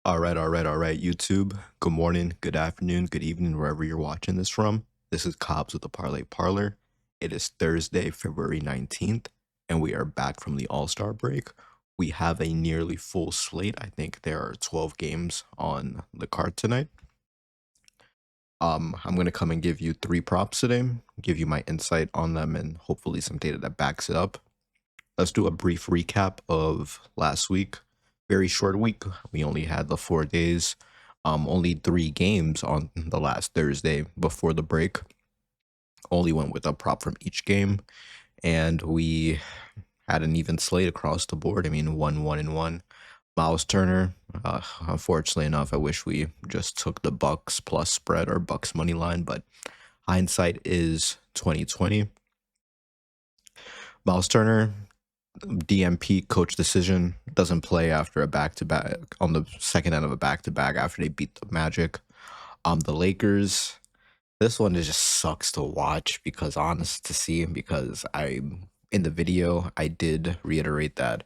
All right, YouTube. Good morning, good afternoon, good evening, wherever you're watching this from. This is Cobbs with the Parlay Parlor. It is Thursday, February 19th, and we are back from the All-Star break. We have a nearly full slate. I think there are 12 games on the card tonight. I'm gonna come and give you three props today, give you my insight on them, and hopefully some data that backs it up. Let's do a brief recap of last week. Very short week. We only had the 4 days. Only three games on the last Thursday before the break. Only went with a prop from each game, and we had an even slate across the board. I mean, 1-1-1. Miles Turner. Unfortunately enough, I wish we just took the Bucks plus spread or Bucks money line, but hindsight is 2020. Miles Turner, DMP coach decision, doesn't play after a back to back on the second end of a back to back after they beat the Magic. The Lakers, this one just sucks to watch because honest to see because I in the video I did reiterate that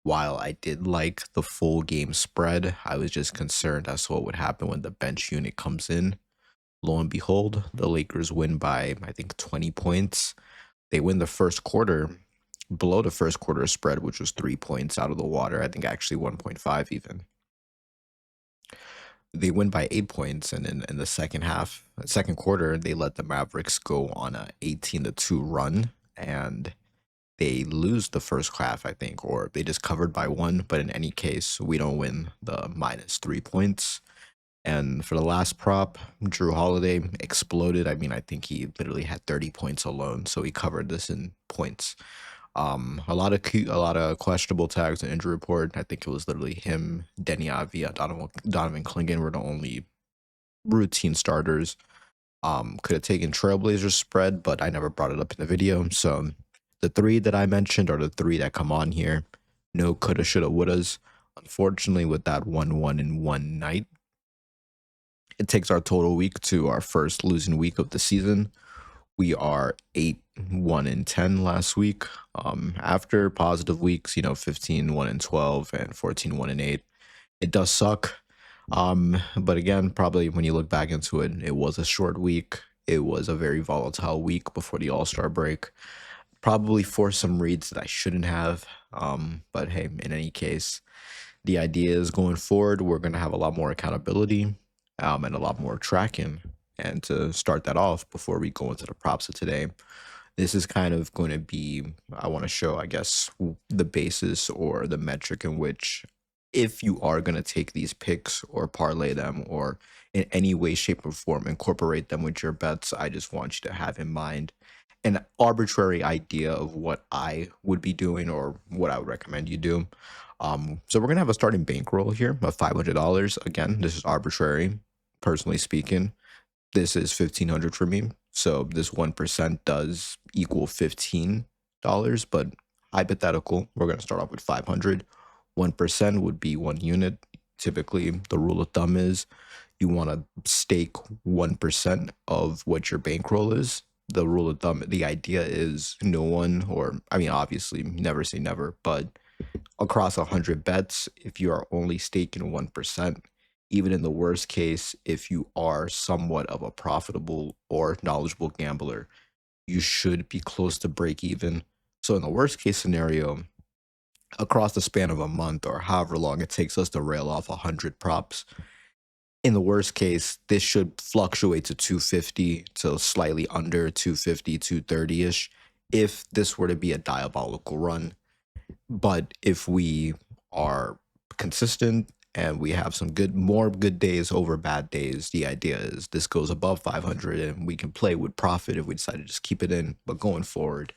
while I did like the full game spread, I was just concerned as to what would happen when the bench unit comes in. Lo and behold, the Lakers win by I think 20 points. They win the first quarter below the first quarter spread, which was 3 points out of the water. I think actually 1.5 even. They win by 8 points, and in the second quarter, they let the Mavericks go on a 18-2 run, and they lose the first half, I think, or they just covered by one. But in any case, we don't win the minus 3 points. And for the last prop, Drew Holiday exploded. I mean, I think he literally had 30 points alone, so he covered this in points. A lot of questionable tags and injury report. I think it was literally him, Denny Avia, Donovan Clingan were the only routine starters. Could have taken Trailblazers spread, but I never brought it up in the video. So the three that I mentioned are the three that come on here. No coulda, shoulda, wouldas. Unfortunately, with that 1-1-1 night, it takes our total week to our first losing week of the season. We are 8-1-10 last week. After positive weeks, 15-1-12 and 14-1-8. It does suck. But again, probably when you look back into it, it was a short week. It was a very volatile week before the All-Star break. Probably forced some reads that I shouldn't have. But hey, in any case, the idea is going forward, we're going to have a lot more accountability and a lot more tracking. And to start that off before we go into the props of today, this is kind of going to be, I want to show, I guess, the basis or the metric in which if you are going to take these picks or parlay them or in any way, shape, or form incorporate them with your bets, I just want you to have in mind an arbitrary idea of what I would be doing or what I would recommend you do. So we're gonna have a starting bankroll here of $500. Again, this is arbitrary, personally speaking. This is 1,500 for me. So this 1% does equal $15, but hypothetical, we're gonna start off with 500. 1% would be 1 unit. Typically, the rule of thumb is you want to stake 1% of what your bankroll is. The rule of thumb, the idea is no one, or I mean, obviously, never say never, but across 100 bets, if you are only staking 1%, even in the worst case, if you are somewhat of a profitable or knowledgeable gambler, you should be close to break even. So in the worst case scenario, across the span of a month or however long it takes us to rail off 100 props, in the worst case, this should fluctuate to 250 to slightly under 250, 230-ish if this were to be a diabolical run. But if we are consistent and we have some more good days over bad days, the idea is this goes above 500 and we can play with profit if we decide to just keep it in. But going forward,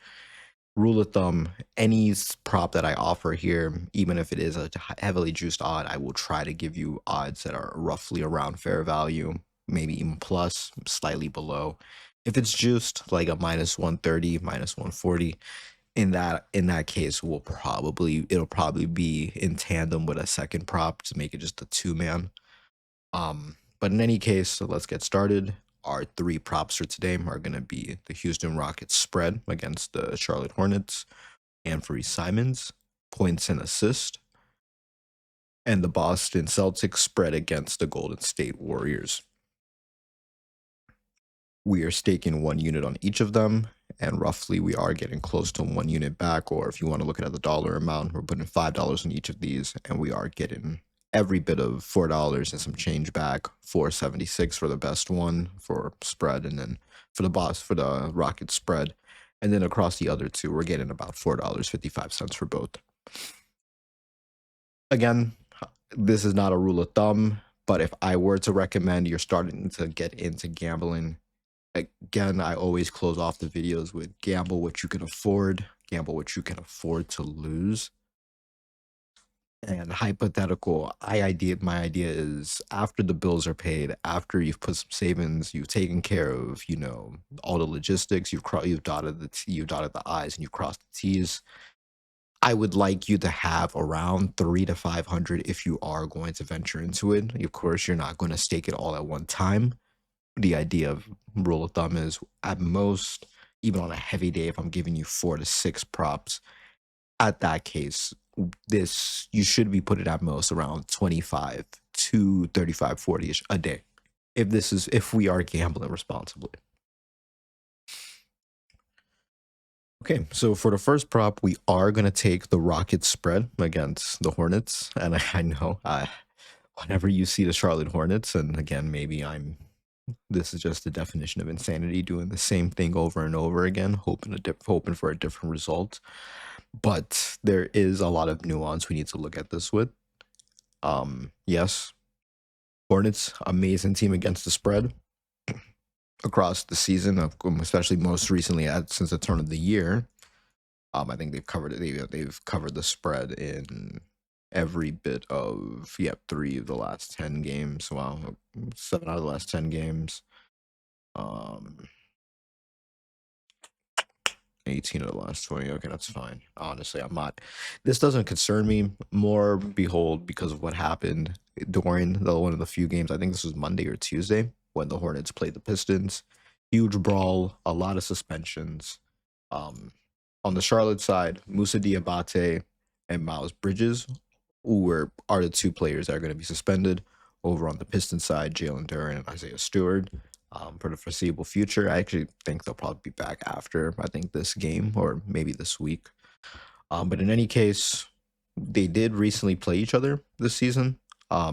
rule of thumb, any prop that I offer here, even if it is a heavily juiced odd, I will try to give you odds that are roughly around fair value, maybe even plus, slightly below. If it's juiced like a minus 130, minus 140, in that case, it'll probably be in tandem with a second prop to make it just a two-man. But in any case, so let's get started. Our three props for today are going to be the Houston Rockets spread against the Charlotte Hornets, Anfernee Simons, points and assist, and the Boston Celtics spread against the Golden State Warriors. We are staking 1 unit on each of them, and roughly we are getting close to 1 unit back, or if you want to look at the dollar amount, we're putting $5 on each of these, and we are getting every bit of $4 and some change back. 476 for the best one for spread, and then for the Rockets spread, and then across the other two, we're getting about $4.55 for both. Again, this is not a rule of thumb, but if I were to recommend you're starting to get into gambling, again, I always close off the videos with gamble what you can afford, gamble what you can afford to lose. And hypothetical, my idea is after the bills are paid, after you've put some savings, you've taken care of, all the logistics, you've dotted the I's and you've crossed the T's. I would like you to have around 300 to 500 if you are going to venture into it. Of course, you're not going to stake it all at one time. The idea of rule of thumb is at most, even on a heavy day, if I'm giving you 4 to 6 props, at that case, you should be putting at most around 25 to 35, 40-ish a day. If we are gambling responsibly. Okay, so for the first prop, we are going to take the Rockets spread against the Hornets. And I know whenever you see the Charlotte Hornets, and again, this is just the definition of insanity, doing the same thing over and over again, hoping for a different result. But there is a lot of nuance we need to look at this with. Yes, Hornets, amazing team against the spread across the season, especially most recently since the turn of the year. I think they've covered it. They've covered the spread in every bit of 3 of the last 10 games. Wow, 7 out of the last 10 games. 18 of the last 20. Okay, that's fine. Honestly, this doesn't concern me more, because of what happened during one of the few games. I think this was Monday or Tuesday when the Hornets played the Pistons. Huge brawl, a lot of suspensions. On the Charlotte side, Moussa Diabate and Miles Bridges, who are the 2 players that are going to be suspended. Over on the Pistons side, Jalen Duren and Isaiah Stewart. For the foreseeable future, I actually think they'll probably be back after, I think, this game or maybe this week. But in any case, they did recently play each other this season. I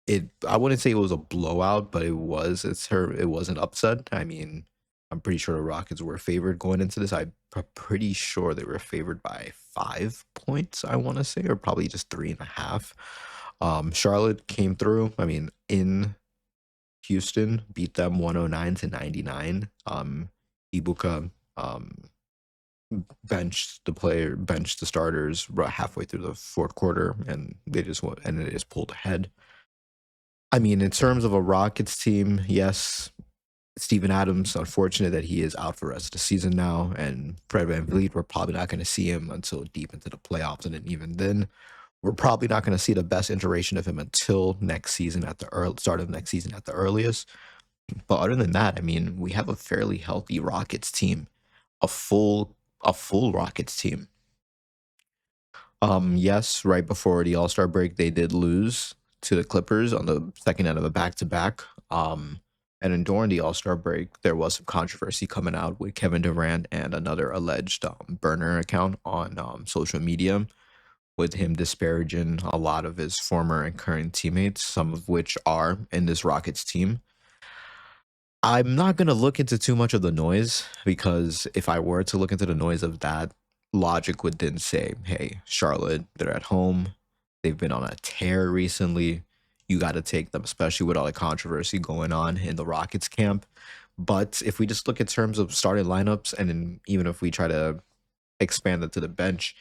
wouldn't say it was a blowout, but it was an upset. I mean, I'm pretty sure the Rockets were favored going into this. I'm pretty sure they were favored by 5 points, I want to say, or probably just 3.5. Charlotte came through. I mean, in Houston, beat them 109-99. Ibuka benched the starters halfway through the 4th quarter, and they just pulled ahead. I mean, in terms of a Rockets team, yes, Steven Adams, unfortunate that he is out for the rest of the season now, and Fred VanVleet, we're probably not going to see him until deep into the playoffs, and then even then, we're probably not going to see the best iteration of him until next season at the start of next season at the earliest. But other than that, I mean, we have a fairly healthy Rockets team, a full Rockets team. Yes, right before the All-Star break, they did lose to the Clippers on the second end of a back-to-back. And then during the All-Star break, there was some controversy coming out with Kevin Durant and another alleged burner account on social media, with him disparaging a lot of his former and current teammates, some of which are in this Rockets team. I'm not going to look into too much of the noise, because if I were to look into the noise of that, logic would then say, hey, Charlotte, they're at home. They've been on a tear recently. You got to take them, especially with all the controversy going on in the Rockets camp. But if we just look at terms of starting lineups, and then even if we try to expand it to the bench,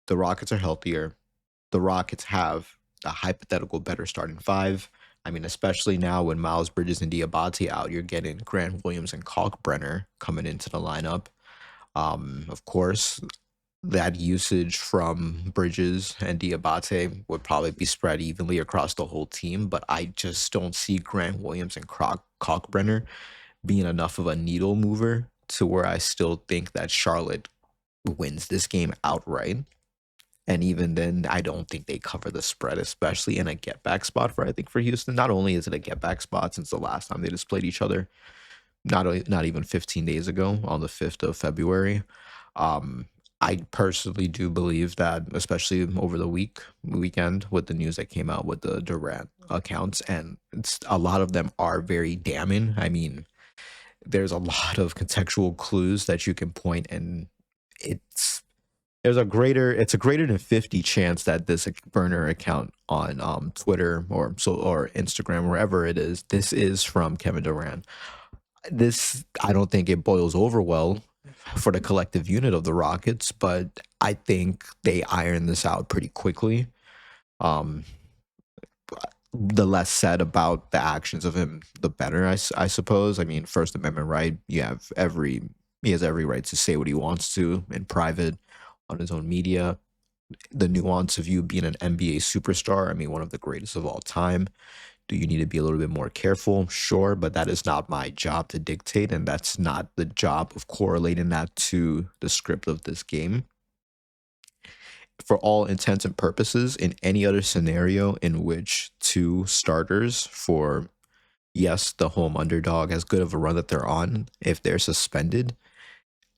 the Rockets are healthier. The Rockets have a hypothetical better starting 5. I mean, especially now when Miles Bridges and Diabate out, you're getting Grant Williams and Kalkbrenner coming into the lineup. Of course, that usage from Bridges and Diabate would probably be spread evenly across the whole team, but I just don't see Grant Williams and Kalkbrenner being enough of a needle mover to where I still think that Charlotte wins this game outright. And even then, I don't think they cover the spread, especially in a get back spot for I think for Houston. Not only is it a get back spot since the last time they just played each other, not even 15 days ago on the 5th of February. Um, I personally do believe that, especially over the weekend with the news that came out with the Durant accounts, and a lot of them are very damning. I mean, there's a lot of contextual clues that you can point, and it's it's a greater than 50 chance that this burner account on Twitter or Instagram, wherever it is, this is from Kevin Durant. This, I don't think it boils over well for the collective unit of the Rockets, but I think they iron this out pretty quickly. Um, the less said about the actions of him, the better, I suppose. I mean, First Amendment right. He has every right to say what he wants to in private on his own media. The nuance of you being an NBA superstar, I mean, one of the greatest of all time. Do you need to be a little bit more careful? Sure, but that is not my job to dictate, and that's not the job of correlating that to the script of this game. For all intents and purposes, in any other scenario in which two starters for, yes, the home underdog, as good of a run that they're on, if they're suspended,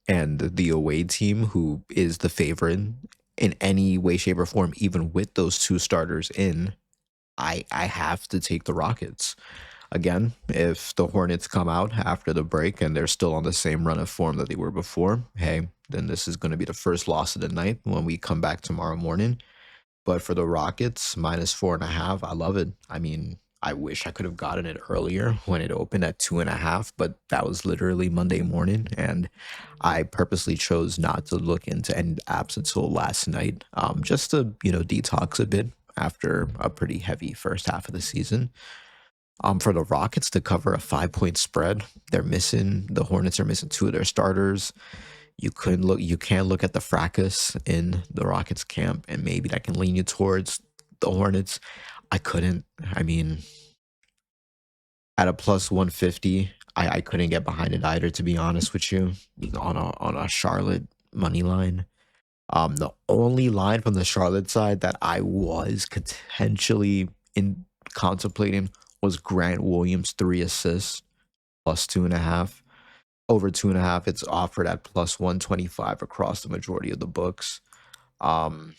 and the away team, who is the favorite in any way, shape, or form, even with those two starters in, I have to take the Rockets. Again, if the Hornets come out after the break and they're still on the same run of form that they were before, hey, then this is going to be the first loss of the night when we come back tomorrow morning. But for the Rockets, -4.5, I love it. I mean, I wish I could have gotten it earlier when it opened at 2.5, but that was literally Monday morning, and I purposely chose not to look into any apps until last night, just to detox a bit after a pretty heavy first half of the season. For the Rockets to cover a 5-point spread, the Hornets are missing two of their starters. You can look at the fracas in the Rockets camp, and maybe that can lean you towards the Hornets. I couldn't. I mean, at a plus 150, I couldn't get behind it either, to be honest with you, on a Charlotte money line. The only line from the Charlotte side that I was potentially in contemplating was Grant Williams 3 assists plus 2.5. Over 2.5, it's offered at plus 125 across the majority of the books. Um,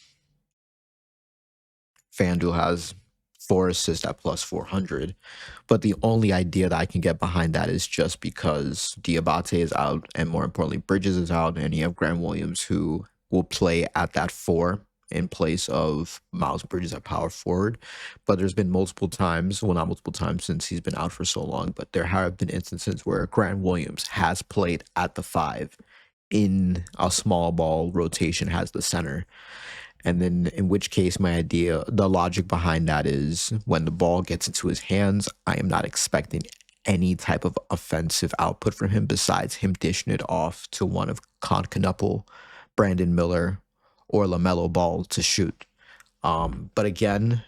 FanDuel has 4 assists at plus 400. But the only idea that I can get behind that is just because Diabate is out, and more importantly, Bridges is out, and you have Grant Williams, who will play at that 4 in place of Miles Bridges at power forward. But there's been multiple times, well, not multiple times since he's been out for so long, but there have been instances where Grant Williams has played at the 5 in a small ball rotation, has the center. And then, in which case, the logic behind that is when the ball gets into his hands, I am not expecting any type of offensive output from him besides him dishing it off to one of Knuppel, Brandon Miller, or LaMelo Ball to shoot. But again,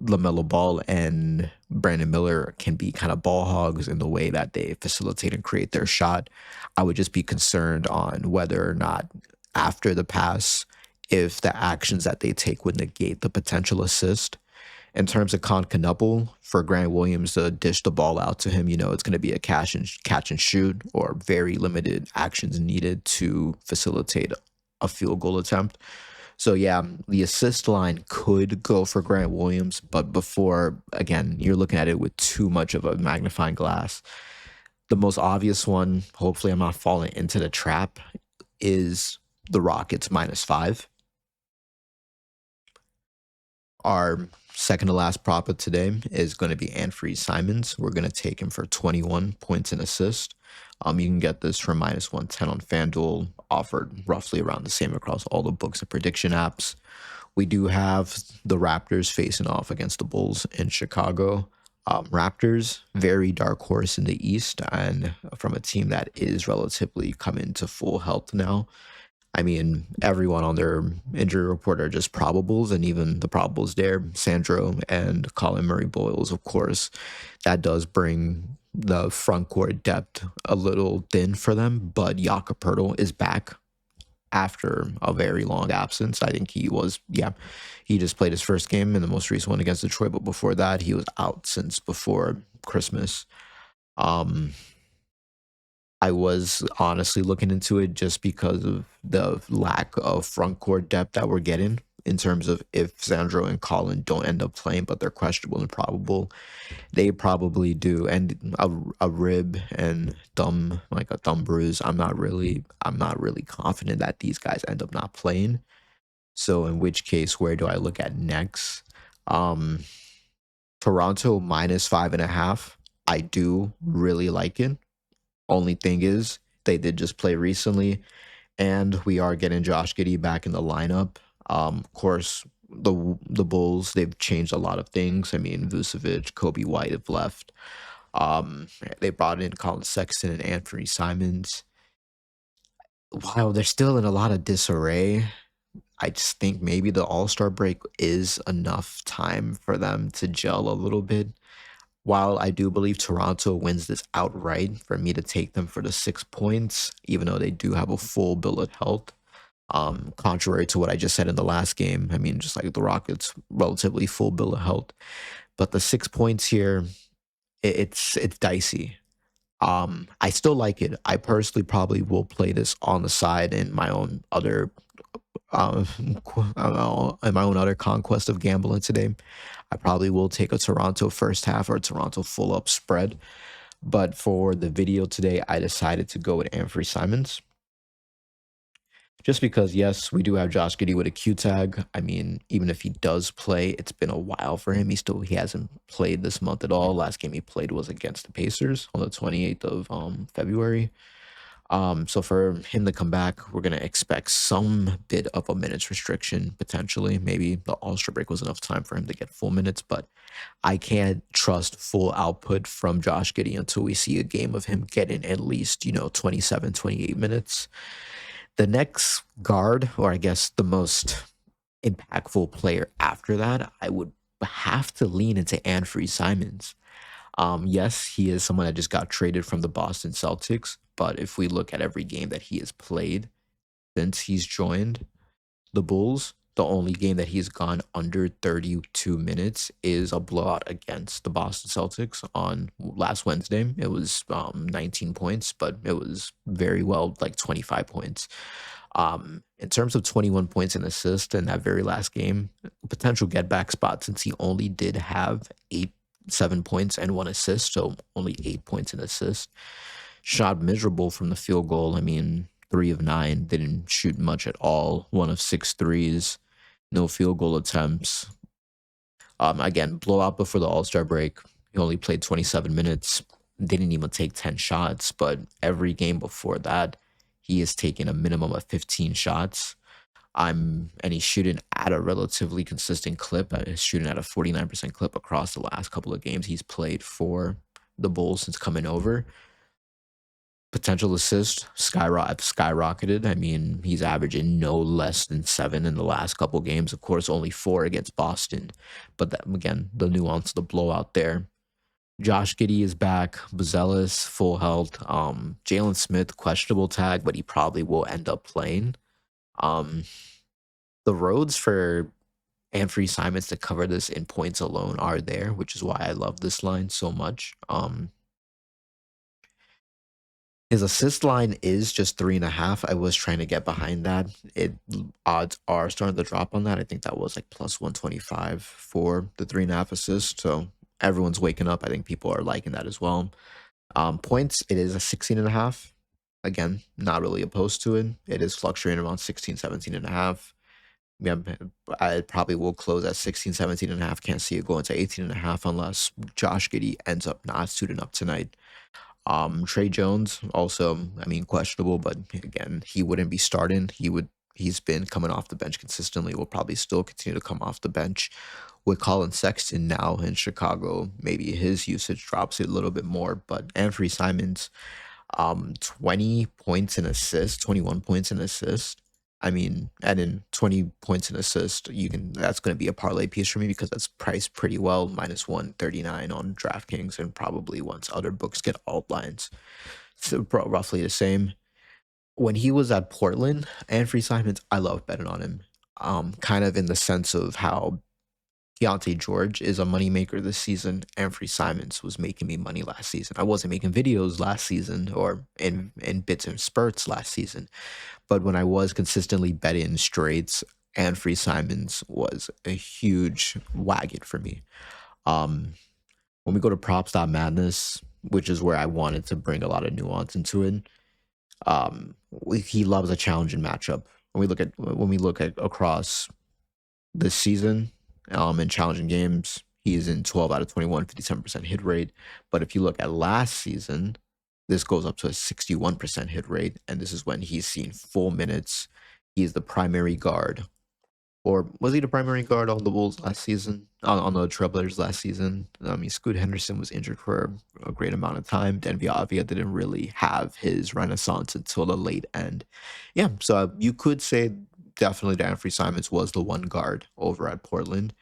LaMelo Ball and Brandon Miller can be kind of ball hogs in the way that they facilitate and create their shot. I would just be concerned on whether or not after the pass, if the actions that they take would negate the potential assist. In terms of Knuppel, for Grant Williams to dish the ball out to him, it's going to be a catch and shoot, or very limited actions needed to facilitate a field goal attempt. So yeah, the assist line could go for Grant Williams, but before, again, you're looking at it with too much of a magnifying glass. The most obvious one, hopefully I'm not falling into the trap, is the Rockets -5. Our second to last prop of today is going to be Anfernee Simons. We're going to take him for 21 points and assist. You can get this for -110 on FanDuel, offered roughly around the same across all the books and prediction apps. We do have the Raptors facing off against the Bulls in Chicago. Raptors, very dark horse in the East, and from a team that is relatively coming to full health now. I mean, everyone on their injury report are just probables, and even the probables there, Sandro and Colin Murray-Boyles, of course, that does bring the front court depth a little thin for them, but Jakob Poeltl is back. after a very long absence. I think he just played his first game in the most recent one against Detroit, but before that, he was out since before Christmas. Um, I was honestly looking into it just because of the lack of front court depth that we're getting in terms of if Sandro and Colin don't end up playing, but they're questionable and probable. They probably do. And a rib and like a thumb bruise, I'm not really confident that these guys end up not playing. So in which case, where do I look at next? Um, Toronto minus 5.5. I do really like it. Only thing is, they did just play recently, and we are getting Josh Giddey back in the lineup. Of course, the Bulls, they've changed a lot of things. I mean, Vucevic, Kobe White have left. They brought in Colin Sexton and Anthony Simons. While they're still in a lot of disarray, I just think maybe the All-Star break is enough time for them to gel a little bit. While I do believe Toronto wins this outright, for me to take them for the 6 points, even though they do have a full bill of health. Contrary to what I just said in the last game, I mean, just like the Rockets, relatively full bill of health. But the 6 points here, it's dicey. I still like it. I personally probably will play this on the side in my own other uh, in my own other conquest of gambling today. I probably will take a Toronto first half or a Toronto full up spread. But for the video today, I decided to go with Anthony Simons. Just because, yes, we do have Josh Giddey with a Q tag. I mean, even if he does play, it's been a while for him. He hasn't played this month at all. Last game he played was against the Pacers on the 28th of February. So for him to come back, we're gonna expect some bit of a minutes restriction potentially. Maybe the All-Star break was enough time for him to get full minutes, but I can't trust full output from Josh Giddey until we see a game of him getting at least 27, 28 minutes. The next guard, or I guess the most impactful player after that, I would have to lean into Anthony Simons. Yes, he is someone that just got traded from the Boston Celtics, but if we look at every game that he has played since he's joined the Bulls, the only game that he's gone under 32 minutes is a blowout against the Boston Celtics on last Wednesday. It was 19 points, but it was very well like 25 points. In terms of 21 points and assists in that very last game, potential get back spot since he only did have 7 points and 1 assist, so only 8 points and assist. Shot miserable from the field goal. I mean, 3 of 9, didn't shoot much at all. 1 of 6 threes, no field goal attempts. Again, blowout before the All-Star break. He only played 27 minutes, didn't even take 10 shots, but every game before that, he has taken a minimum of 15 shots. And he's shooting at a relatively consistent clip. He's shooting at a 49% clip across the last couple of games he's played for the Bulls since coming over. Potential assist skyrocketed. I mean, he's averaging no less than 7 in the last couple games. Of course, only 4 against Boston. But that, again, the nuance of the blowout there. Josh Giddey is back. Buzelis, full health. Jalen Smith, questionable tag, but he probably will end up playing. Um, the roads for Anthony Simons to cover this in points alone are there, which is why I love this line so much. His assist line is just 3.5. I was trying to get behind that. Odds are starting to drop on that. I think that was like plus 125 for the 3.5 assists. So everyone's waking up. I think people are liking that as well. Points, it is a 16.5. Again, not really opposed to it. It is fluctuating around 16, 17.5. Yeah, I probably will close at 16, 17.5. Can't see it going to 18.5 unless Josh Giddey ends up not suiting up tonight. Trey Jones also, I mean, questionable, but again, he wouldn't be starting. He's been coming off the bench consistently. Will probably still continue to come off the bench. With Colin Sexton now in Chicago, maybe his usage drops it a little bit more. But Anthony Simons, 20 points and assist, 21 points and assist. I mean, adding 20 points and assist, that's going to be a parlay piece for me because that's priced pretty well, minus 139 on DraftKings, and probably once other books get alt lines, so roughly the same. when he was at Portland, Anthony Simons, I love betting on him. Kind of in the sense of how Keontae George is a moneymaker this season. Anthony Simons was making me money last season. I wasn't making videos last season or in bits and spurts last season, but when I was consistently betting straights, Anthony Simons was a huge wagon for me. Um, when we go to props.madness, which is where I wanted to bring a lot of nuance into it, he loves a challenging matchup. When we look at across this season, in challenging games, he's in 12 out of 21, 57% hit rate. But if you look at last season, this goes up to a 61% hit rate, and this is when he's seen full minutes. He's the primary guard, or was he the primary guard on the Wolves last season? On the Trailblazers last season? I mean, Scoot Henderson was injured for a great amount of time. Denvi Avia didn't really have his renaissance until the late end. Yeah, so you could say definitely that Anthony Simons was the one guard over at Portland.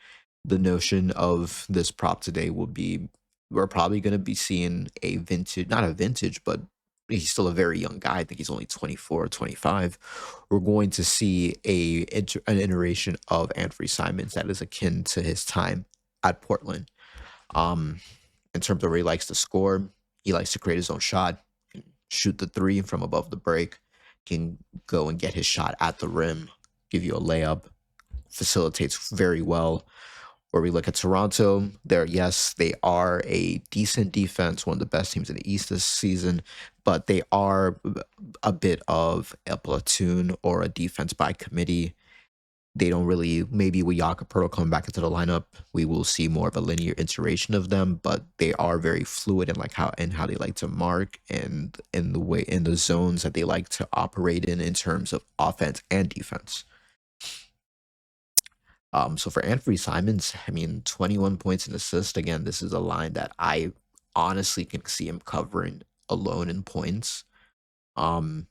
The notion of this prop today will be we're probably going to be seeing a vintage, not a vintage, but he's still a very young guy. I think he's only 24 or 25. We're going to see an iteration of Anthony Simons that is akin to his time at Portland. Um, in terms of where he likes to score, he likes to create his own shot, can shoot the three from above the break, can go and get his shot at the rim, give you a layup, facilitates very well. Where we look at Toronto, yes, they are a decent defense, one of the best teams in the East this season, but they are a bit of a platoon or a defense by committee. They don't really, maybe with Jakob coming back into the lineup, we will see more of a linear iteration of them, but they are very fluid in how they like to mark and in the zones that they like to operate in terms of offense and defense. So for Anthony Simons, I mean, 21 points and assist. Again, this is a line that I honestly can see him covering alone in points.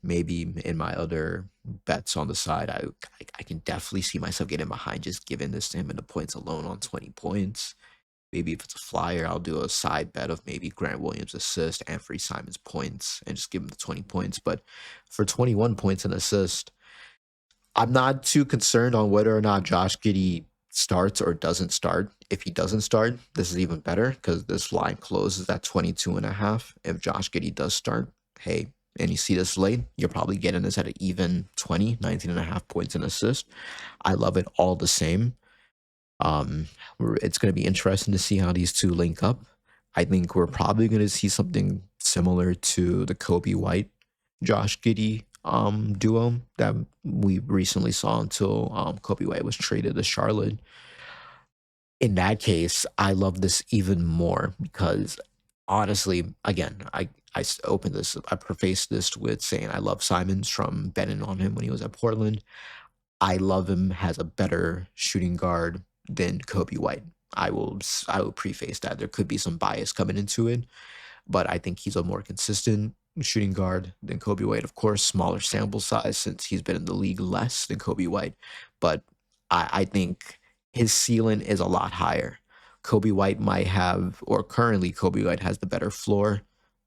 Maybe in my other bets on the side, I can definitely see myself getting behind just giving this to him in the points alone on 20 points. Maybe if it's a flyer, I'll do a side bet of maybe Grant Williams assist, Anthony Simons points, and just give him the 20 points. But for 21 points and assist, I'm not too concerned on whether or not Josh Giddey starts or doesn't start. If he doesn't start, this is even better because this line closes at 22.5. If Josh Giddey does start, hey, and you see this late, you're probably getting this at an even 19.5 points in assist. I love it all the same. It's going to be interesting to see how these two link up. I think we're probably going to see something similar to the Kobe White, Josh Giddey duo that we recently saw until Kobe White was traded to Charlotte. In that case, I love this even more because honestly, again, I opened this, I prefaced this with saying I love Simons from betting on him when he was at Portland. I love him as a better shooting guard than Kobe White. I will preface that there could be some bias coming into it, but I think he's a more consistent shooting guard than Kobe White. Of course, smaller sample size since he's been in the league less than Kobe White, but I think his ceiling is a lot higher. Kobe White might have, or currently Kobe White has the better floor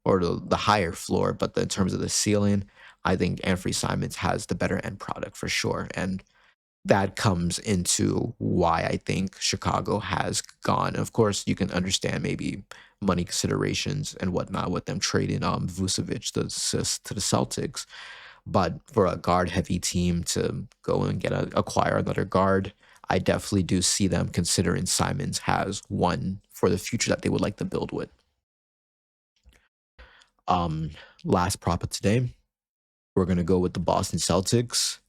or the higher floor, but in terms of the ceiling, I think Anthony Simons has the better end product for sure. And that comes into why I think Chicago has gone. Of course, you can understand maybe money considerations and whatnot with them trading Vucevic to the Celtics. But for a guard heavy team to go and acquire another guard, I definitely do see them considering Simons has one for the future that they would like to build with. Last prop of today, we're gonna go with the Boston Celtics,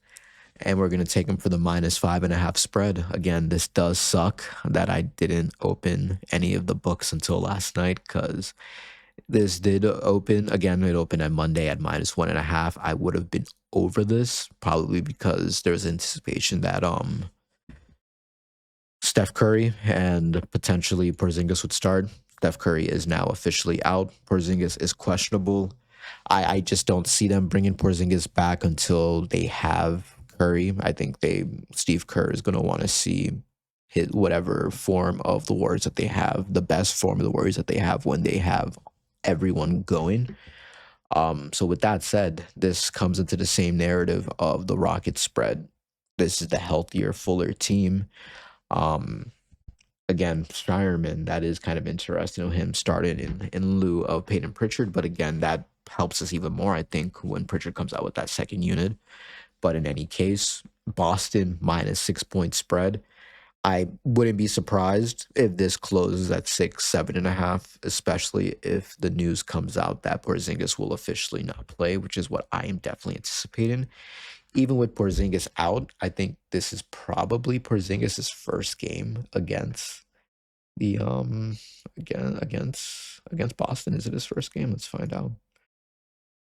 and we're gonna take them for the -5.5 spread. Again, this does suck that I didn't open any of the books until last night because this did open. Again, it opened at Monday at -1.5. I would have been over this probably because there's anticipation that Steph Curry and potentially Porzingis would start. Steph Curry is now officially out. Porzingis is questionable. I just don't see them bringing Porzingis back until they have Curry. I think Steve Kerr is going to want to see whatever form of the Warriors that they have, the best form of the Warriors that they have when they have everyone going. So with that said, this comes into the same narrative of the Rockets spread. This is the healthier, fuller team. Um, Again, Shireman, that is kind of interesting. Him started in lieu of Peyton Pritchard, but again, that helps us even more, I think, when Pritchard comes out with that second unit. But in any case, Boston minus 6 point spread. I wouldn't be surprised if this closes at 6, 7.5, especially if the news comes out that Porzingis will officially not play, which is what I am definitely anticipating. Even with Porzingis out, I think this is probably Porzingis' first game against the against Boston. Is it his first game? Let's find out.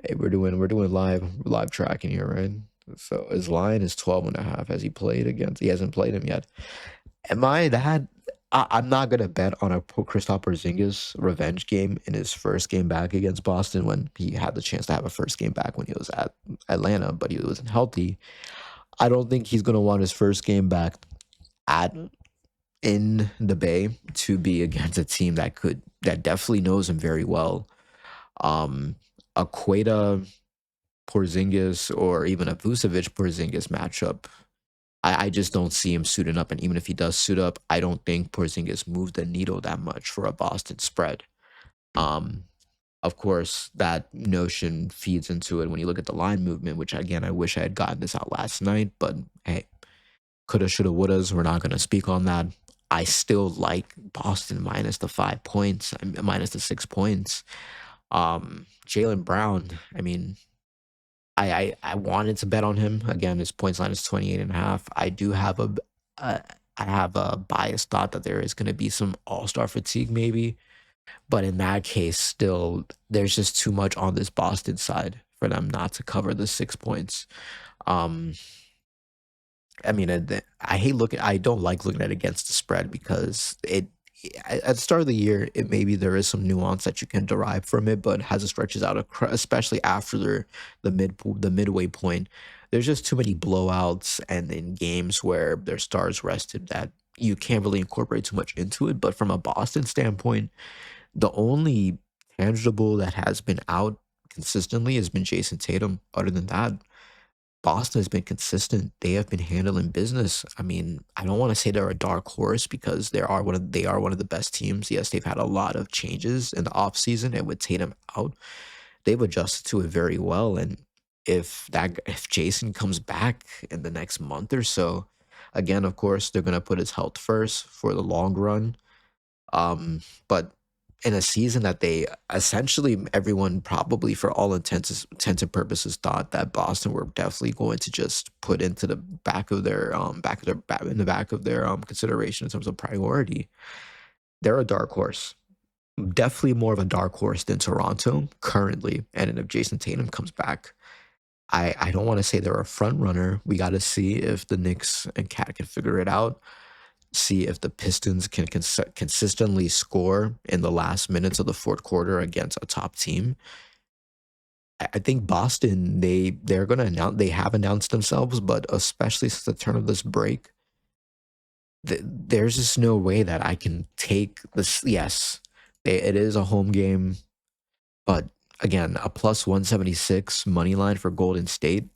Hey, we're doing live tracking here, right? So his line is 12.5. Has he played against? He hasn't played him yet. Am I that? I'm not gonna bet on a Kristaps Porzingis revenge game in his first game back against Boston when he had the chance to have a first game back when he was at Atlanta, but he wasn't healthy. I don't think he's gonna want his first game back at in the Bay to be against a team that definitely knows him very well. A Queta Porzingis or even a Vucevic Porzingis matchup, I just don't see him suiting up. And even if he does suit up, I don't think Porzingis moves the needle that much for a Boston spread. Um, of course, that notion feeds into it when you look at the line movement, which again, I wish I had gotten this out last night, but hey, coulda, shoulda, wouldas. We're not going to speak on that. I still like Boston minus the 5 points, minus the 6 points. Jaylen Brown, I mean, I wanted to bet on him. Again, his points line is 28.5. I do have I have a biased thought that there is going to be some all-star fatigue maybe, but in that case, still, there's just too much on this Boston side for them not to cover the 6 points. Um, I mean, I don't like looking at it against the spread because at the start of the year, it maybe there is some nuance that you can derive from it, but as it stretches out, especially after the midway point, there's just too many blowouts and in games where their stars rested that you can't really incorporate too much into it. But from a Boston standpoint, the only tangible that has been out consistently has been Jason Tatum. Other than that, Boston has been consistent. They have been handling business. I mean, I don't want to say they're a dark horse because they are one of the best teams. Yes, they've had a lot of changes in the offseason, and with Tatum out, they've adjusted to it very well. And if Jason comes back in the next month or so, again, of course, they're gonna put his health first for the long run. But in a season that they essentially everyone probably for all intents and purposes thought that Boston were definitely going to just put into the in the back of their consideration in terms of priority. They're a dark horse. Definitely more of a dark horse than Toronto currently. And then if Jason Tatum comes back, I don't want to say they're a front runner. We got to see if the Knicks and Cat can figure it out, see if the Pistons can consistently score in the last minutes of the fourth quarter against a top team. I think Boston, they're gonna announce they have announced themselves, but especially since the turn of this break, there's just no way that I can take this. Yes, it is a home game, but again, a plus 176 money line for Golden State.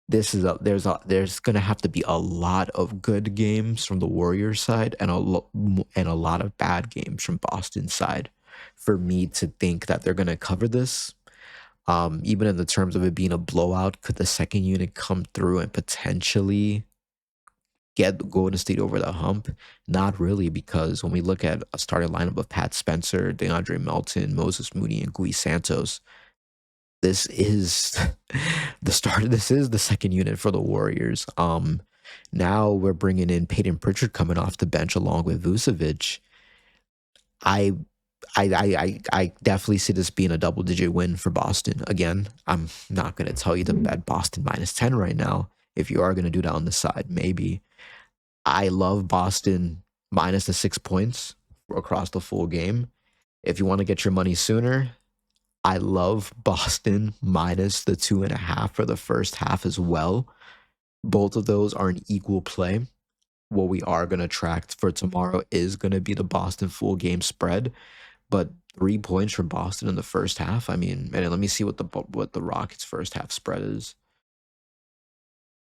There's gonna have to be a lot of good games from the Warriors side and a lot of bad games from Boston side for me to think that they're gonna cover this. Even in the terms of it being a blowout, could the second unit come through and potentially get Golden State over the hump? Not really, because when we look at a starting lineup of Pat Spencer, DeAndre Melton, Moses Moody, and Gui Santos, this is the start. This is the second unit for the Warriors. Now we're bringing in Peyton Pritchard coming off the bench along with Vucevic. I, I definitely see this being a double-digit win for Boston. Again, I'm not going to tell you to bet Boston minus 10 right now. If you are going to do that on the side, maybe. I love Boston minus the 6 points across the full game. If you want to get your money sooner, I love Boston minus the 2.5 for the first half as well. Both of those are an equal play. What we are going to track for tomorrow is going to be the Boston full game spread. But 3 points for Boston in the first half. I mean, and let me see what the Rockets' first half spread is.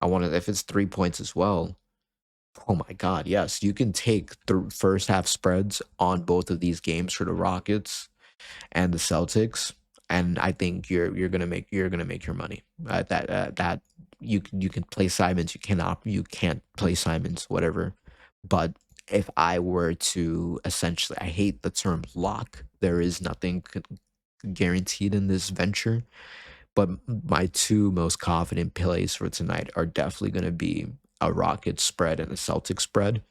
I want to if it's 3 points as well. Oh my God, yes, you can take the first half spreads on both of these games for the Rockets and the Celtics, and I think you're gonna make your money. That you can play Simons, you can't play Simons, whatever. But if I were to essentially, I hate the term lock. There is nothing guaranteed in this venture, but my two most confident plays for tonight are definitely going to be a Rockets spread and a Celtics spread.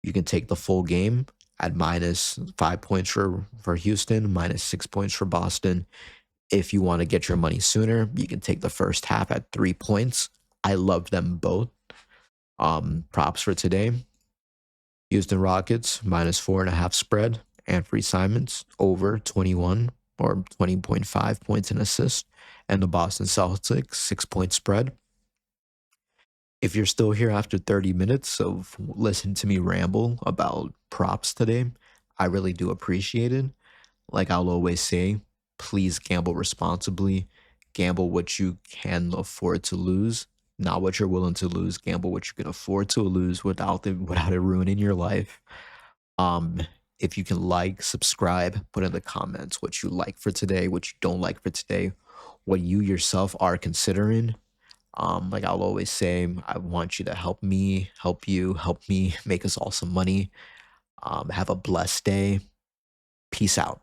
You can take the full game at -5 points for Houston, -6 points for Boston. If you want to get your money sooner, you can take the first half at 3 points. I love them both. Props for today: Houston Rockets -4.5 spread, and Free Simons over 21 or 20.5 points and assist, and the Boston Celtics 6 point spread. If you're still here after 30 minutes of listening to me ramble about props today, I really do appreciate it. Like I'll always say, please gamble responsibly. Gamble what you can afford to lose, not what you're willing to lose. Gamble what you can afford to lose without it ruining your life. Um, if you can like, subscribe, put in the comments what you like for today, what you don't like for today, what you yourself are considering. Like I'll always say, I want you to help me, help you, help me make us all some money. Have a blessed day. Peace out.